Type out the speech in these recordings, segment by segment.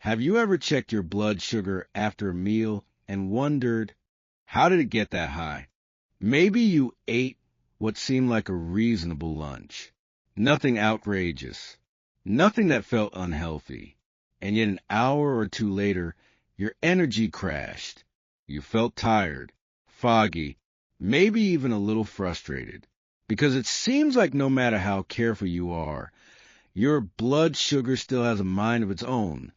Have you ever checked your blood sugar after a meal and wondered, how did it get that high? Maybe you ate what seemed like a reasonable lunch. Nothing outrageous. Nothing that felt unhealthy. And yet an hour or two later, your energy crashed. You felt tired, foggy, maybe even a little frustrated. Because it seems like no matter how careful you are, your blood sugar still has a mind of its own.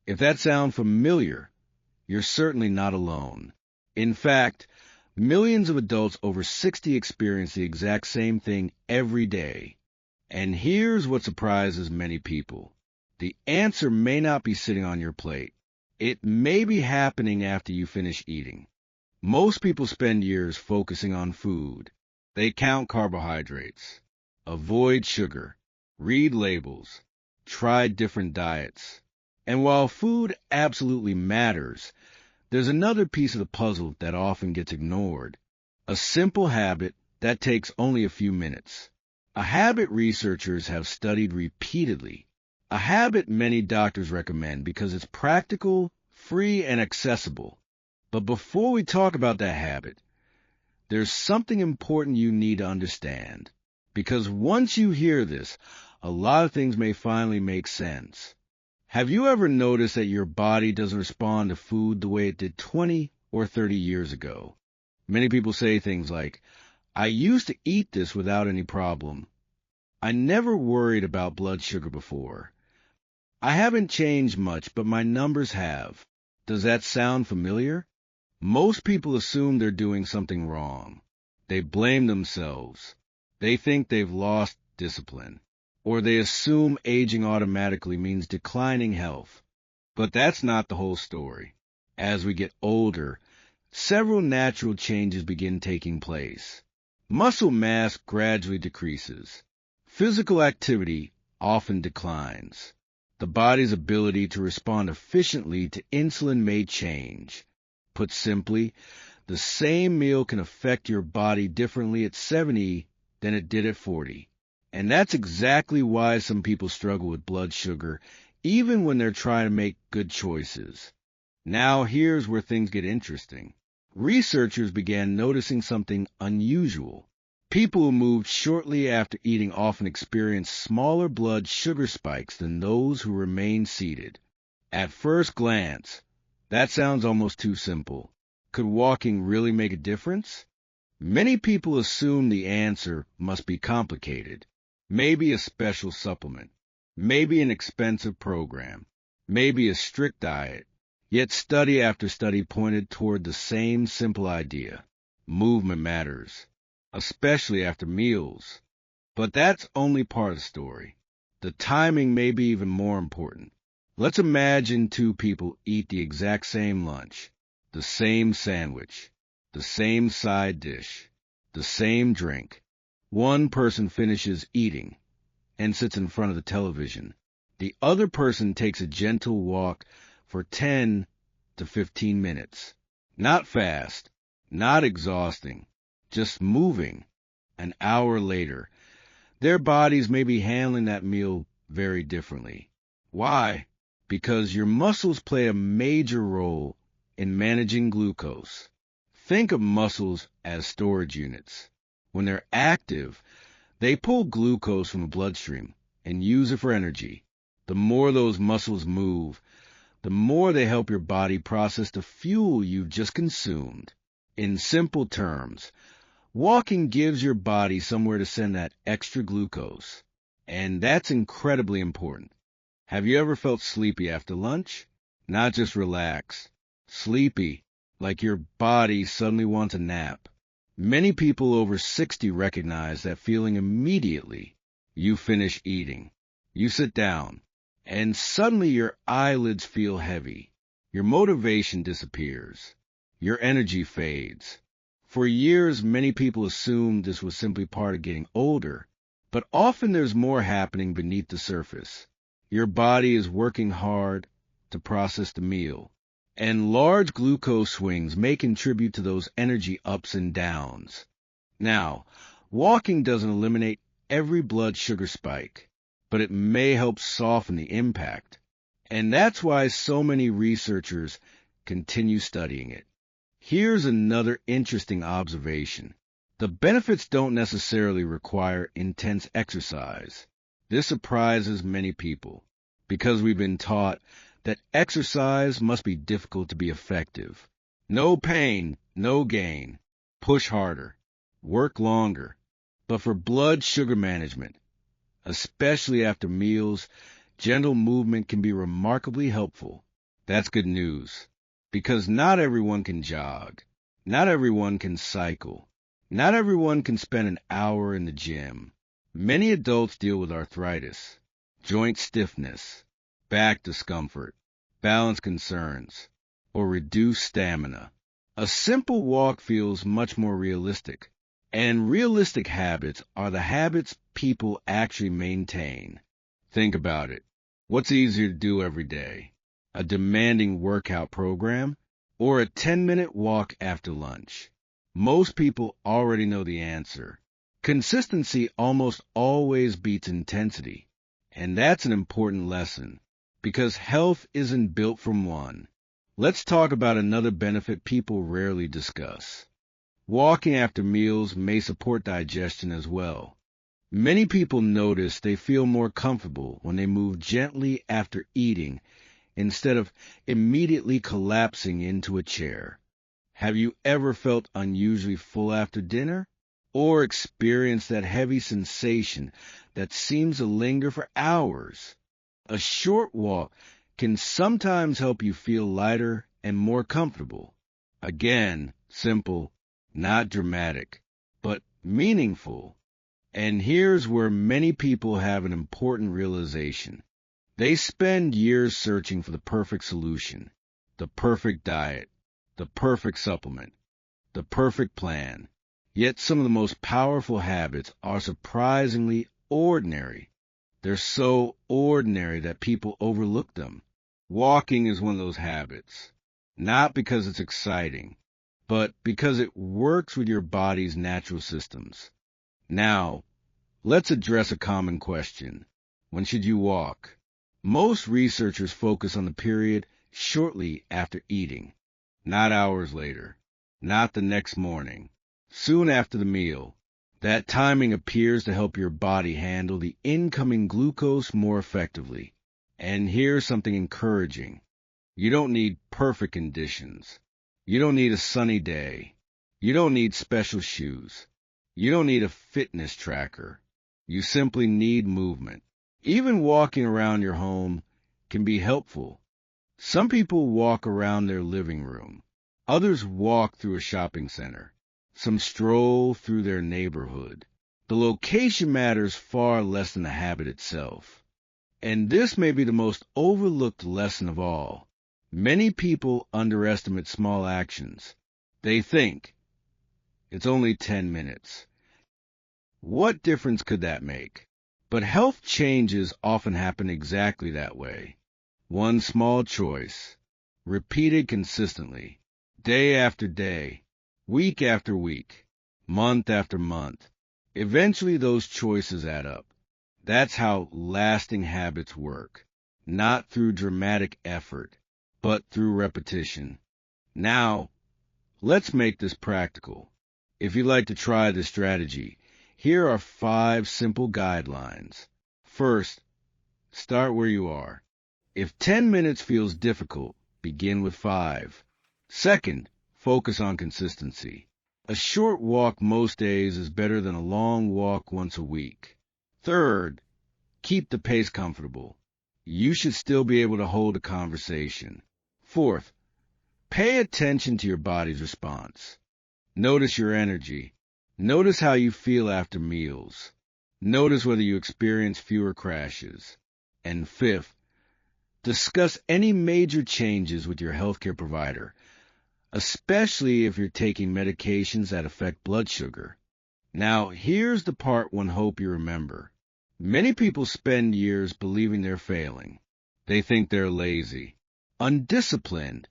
If that sounds familiar, you're certainly not alone. In fact, millions of adults over 60 experience the exact same thing every day. And here's what surprises many people. The answer may not be sitting on your plate. It may be happening after you finish eating. Most people spend years focusing on food. They count carbohydrates, avoid sugar, read labels, try different diets. And while food absolutely matters, there's another piece of the puzzle that often gets ignored. A simple habit that takes only a few minutes. A habit researchers have studied repeatedly. A habit many doctors recommend because it's practical, free, and accessible. But before we talk about that habit, there's something important you need to understand. Because once you hear this, a lot of things may finally make sense. Have you ever noticed that your body doesn't respond to food the way it did 20 or 30 years ago? Many people say things like, I used to eat this without any problem. I never worried about blood sugar before. I haven't changed much, but my numbers have. Does that sound familiar? Most people assume they're doing something wrong. They blame themselves. They think they've lost discipline. Or they assume aging automatically means declining health. But that's not the whole story. As we get older, several natural changes begin taking place. Muscle mass gradually decreases. Physical activity often declines. The body's ability to respond efficiently to insulin may change. Put simply, the same meal can affect your body differently at 70 than it did at 40. And that's exactly why some people struggle with blood sugar, even when they're trying to make good choices. Now here's where things get interesting. Researchers began noticing something unusual. People who moved shortly after eating often experienced smaller blood sugar spikes than those who remained seated. At first glance, that sounds almost too simple. Could walking really make a difference? Many people assume the answer must be complicated. Maybe a special supplement. Maybe an expensive program. Maybe a strict diet. Yet study after study pointed toward the same simple idea. Movement matters, especially after meals. But that's only part of the story. The timing may be even more important. Let's imagine two people eat the exact same lunch, the same sandwich, the same side dish, the same drink. One person finishes eating and sits in front of the television. The other person takes a gentle walk for 10 to 15 minutes. Not fast, not exhausting, just moving. An hour later, their bodies may be handling that meal very differently. Why? Because your muscles play a major role in managing glucose. Think of muscles as storage units. When they're active, they pull glucose from the bloodstream and use it for energy. The more those muscles move, the more they help your body process the fuel you've just consumed. In simple terms, walking gives your body somewhere to send that extra glucose. And that's incredibly important. Have you ever felt sleepy after lunch? Not just relaxed. Sleepy, like your body suddenly wants a nap. Many people over 60 recognize that feeling immediately. You finish eating. You sit down. And suddenly your eyelids feel heavy. Your motivation disappears. Your energy fades. For years, many people assumed this was simply part of getting older, but often there's more happening beneath the surface. Your body is working hard to process the meal, and large glucose swings may contribute to those energy ups and downs. Now, walking doesn't eliminate every blood sugar spike, but it may help soften the impact. And that's why so many researchers continue studying it. Here's another interesting observation. The benefits don't necessarily require intense exercise. This surprises many people because we've been taught that exercise must be difficult to be effective. No pain, no gain. Push harder. Work longer. But for blood sugar management, especially after meals, gentle movement can be remarkably helpful. That's good news, because not everyone can jog. Not everyone can cycle. Not everyone can spend an hour in the gym. Many adults deal with arthritis, joint stiffness, back discomfort, balance concerns, or reduced stamina. A simple walk feels much more realistic. And realistic habits are the habits people actually maintain. Think about it. What's easier to do every day? A demanding workout program or a 10-minute walk after lunch? Most people already know the answer. Consistency almost always beats intensity. And that's an important lesson because health isn't built from one. Let's talk about another benefit people rarely discuss. Walking after meals may support digestion as well. Many people notice they feel more comfortable when they move gently after eating instead of immediately collapsing into a chair. Have you ever felt unusually full after dinner? Or experienced that heavy sensation that seems to linger for hours? A short walk can sometimes help you feel lighter and more comfortable. Again, simple, not dramatic, but meaningful. And here's where many people have an important realization. They spend years searching for the perfect solution, the perfect diet, the perfect supplement, the perfect plan. Yet some of the most powerful habits are surprisingly ordinary. They're so ordinary that people overlook them. Walking is one of those habits, not because it's exciting, but because it works with your body's natural systems. Now, let's address a common question. When should you walk? Most researchers focus on the period shortly after eating, not hours later, not the next morning, soon after the meal. That timing appears to help your body handle the incoming glucose more effectively. And here's something encouraging. You don't need perfect conditions. You don't need a sunny day. You don't need special shoes. You don't need a fitness tracker. You simply need movement. Even walking around your home can be helpful. Some people walk around their living room. Others walk through a shopping center. Some stroll through their neighborhood. The location matters far less than the habit itself. And this may be the most overlooked lesson of all. Many people underestimate small actions. They think, it's only 10 minutes. What difference could that make? But health changes often happen exactly that way. One small choice, repeated consistently, day after day, week after week, month after month. Eventually those choices add up. That's how lasting habits work, not through dramatic effort, but through repetition. Now, let's make this practical. If you'd like to try this strategy, here are 5 simple guidelines. First, start where you are. If 10 minutes feels difficult, begin with 5. Second, focus on consistency. A short walk most days is better than a long walk once a week. Third, keep the pace comfortable. You should still be able to hold a conversation. Fourth, pay attention to your body's response. Notice your energy. Notice how you feel after meals. Notice whether you experience fewer crashes. And fifth, discuss any major changes with your healthcare provider, especially if you're taking medications that affect blood sugar. Now, here's the part one hope you remember. Many people spend years believing they're failing. They think they're lazy, undisciplined,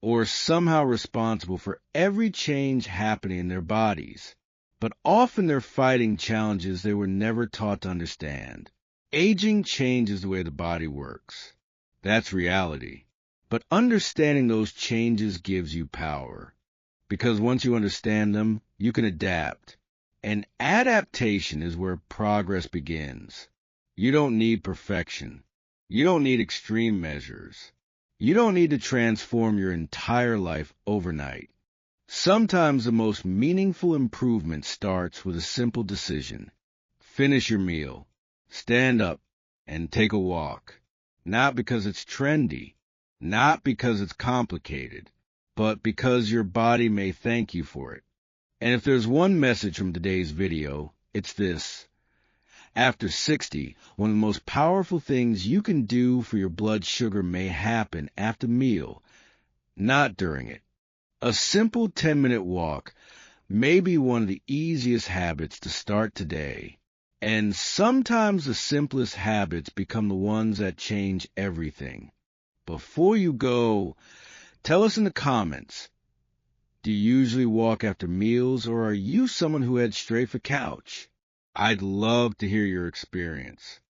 or somehow responsible for every change happening in their bodies. But often they're fighting challenges they were never taught to understand. Aging changes the way the body works. That's reality. But understanding those changes gives you power. Because once you understand them, you can adapt. And adaptation is where progress begins. You don't need perfection. You don't need extreme measures. You don't need to transform your entire life overnight. Sometimes the most meaningful improvement starts with a simple decision. Finish your meal, stand up, and take a walk. Not because it's trendy, not because it's complicated, but because your body may thank you for it. And if there's one message from today's video, it's this. After 60, one of the most powerful things you can do for your blood sugar may happen after the meal, not during it. A simple 10-minute walk may be one of the easiest habits to start today. And sometimes the simplest habits become the ones that change everything. Before you go, tell us in the comments, do you usually walk after meals, or are you someone who heads straight for couch? I'd love to hear your experience.